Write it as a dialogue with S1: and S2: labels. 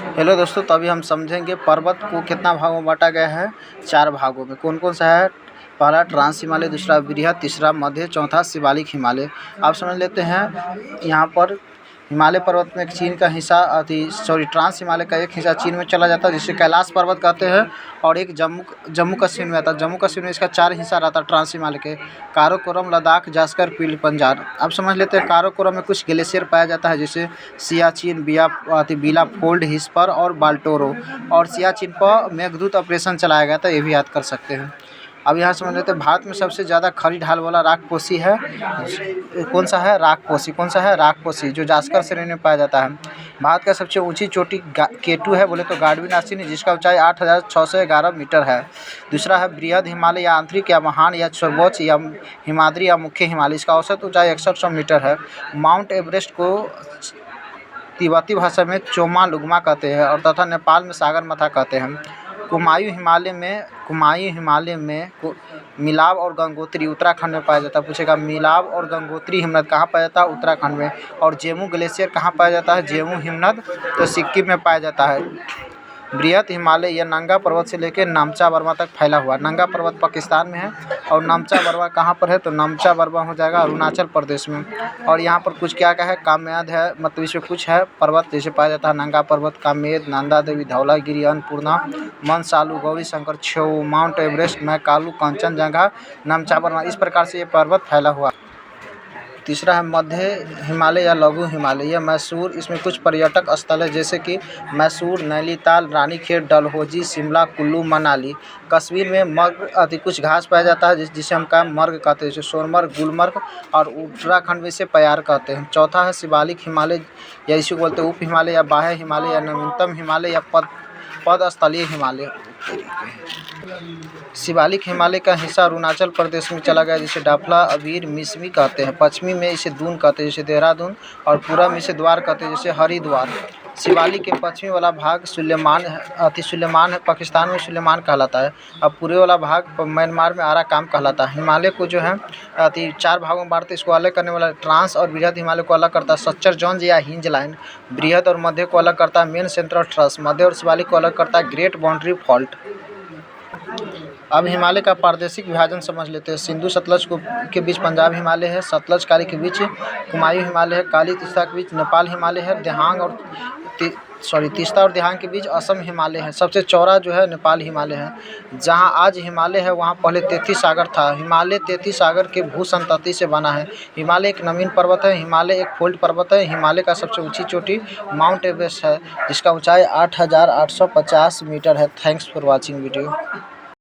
S1: Hello दोस्तों, तो अभी हम समझेंगे पर्वत को कितना भागों में बांटा गया है। 4 भागों में। कौन कौन सा है? पहला ट्रांस हिमालय, दूसरा बृहद, तीसरा मध्य, चौथा शिवालिक हिमालय। आप समझ लेते हैं। यहाँ पर हिमालय पर्वत में चीन का हिस्सा ट्रांस हिमालय का एक हिस्सा चीन में चला जाता है जिसे कैलाश पर्वत कहते हैं, और एक जम्मू कश्मीर में आता है। जम्मू कश्मीर में इसका 4 हिस्सा रहता है ट्रांस हिमालय के: काराकोरम, लद्दाख, जास्कर, पीली पंजाब। अब समझ लेते हैं काराकोरम में कुछ ग्लेशियर पाया जाता है जैसे सियाचिन, बीला फोल्ड, हिस्पर और बाल्टोरो। और सियाचिन पर मेघदूत ऑपरेशन चलाया गया था, ये भी याद कर सकते हैं। अब यहाँ समझ लेते हैं भारत में सबसे ज़्यादा खड़ी ढाल वाला राकपोशी है। कौन सा है? राकपोशी। कौन सा है? राकपोशी, जो जास्कर श्रेणी में पाया जाता है। भारत का सबसे ऊंची चोटी केटू है बोले तो गाढ़वी नासिनी, जिसका ऊंचाई 8611 मीटर है। दूसरा है बृहद हिमालय या आंतरिक या महान या सर्वोच्च या हिमाद्री या मुख्य हिमालय, इसका औसत ऊंचाई 6100 मीटर है। माउंट एवरेस्ट को तिब्बती भाषा में चोमालुंगमा कहते हैं और तथा नेपाल में सागरमाथा कहते हैं। कुमायूं हिमालय में मिलाव और गंगोत्री उत्तराखंड में पाया जाता है। पूछेगा मिलाव और गंगोत्री हिमनद कहाँ पाया जाता है? उत्तराखंड में। और जेमू ग्लेशियर कहाँ पाया जाता है? जेमू हिमनद तो सिक्किम में पाया जाता है। बृहद हिमालय यह नंगा पर्वत से लेकर नामचा बर्मा तक फैला हुआ। नंगा पर्वत पाकिस्तान में है और नामचा बर्मा कहाँ पर है? तो नामचा बर्मा हो जाएगा अरुणाचल प्रदेश में। और यहाँ पर कुछ क्या है? कामेद है, मतलब इसमें कुछ है पर्वत जैसे पाया जाता है नंगा पर्वत, कामेद, नंदा देवी, धौलागिरी, अन्नपूर्णा, मनसालू, गौरी शंकर, छेऊ, माउंट एवरेस्ट, मैकालू, कंचनजंगा, नामचा बर्मा। इस प्रकार से ये पर्वत फैला हुआ। तीसरा है मध्य हिमालय या लघु हिमालय, यह मैसूर, इसमें कुछ पर्यटक स्थल है जैसे कि मैसूर, नैनीताल, रानीखेत, डलहौजी, शिमला, कुल्लू, मनाली। कश्मीर में मर्ग कुछ घास पाया जाता है जिसे हम क्या मर्ग कहते हैं, जैसे सोनमर्ग, गुलमर्ग, और उत्तराखंड में इसे प्यार कहते हैं। चौथा है शिवालिक हिमालय, या इसी को बोलते हैं उप हिमालय या बाह्य हिमालय या नवीनतम हिमालय या पदस्थलीय हिमालय। शिवालिक हिमालय का हिस्सा अरुणाचल प्रदेश में चला गया जिसे डाफला, अबीर, मिसमी कहते हैं। पश्चिमी में इसे दून कहते हैं जैसे देहरादून, और पूर्व में इसे द्वार कहते हैं जैसे हरिद्वार। शिवालिक के पश्चिमी वाला भाग सुलेमान है, पाकिस्तान में सुलेमान कहलाता है। अब पूर्वी वाला भाग म्यांमार में आराकान कहलाता है। हिमालय को जो है 4 भागों में बांटते, इसको अलग करने वाला ट्रांस और बृहद हिमालय को अलग करता है सच्चर जोन्स या हिंज लाइन। बृहद और मध्य को अलग करता है मेन सेंट्रल थ्रस्ट। मध्य और शिवालिक को अलग करता है ग्रेट बाउंड्री फॉल्ट। अब हिमालय का प्रादेशिक विभाजन समझ लेते हैं। सिंधु सतलज के बीच पंजाब हिमालय है, सतलज काली के बीच कुमायूं हिमालय है, काली तीस्ता के बीच नेपाल हिमालय है, तीस्ता और दिहांग के बीच असम हिमालय है। सबसे चौड़ा जो है नेपाल हिमालय है। जहां आज हिमालय है वहां पहले 33 सागर था। हिमालय 33 सागर के भूसंतति से बना है। हिमालय एक नवीन पर्वत है। हिमालय एक फोल्ड पर्वत है। हिमालय का सबसे ऊंची चोटी माउंट एवरेस्ट है जिसका ऊंचाई 8850 मीटर है। Thanks for watching video.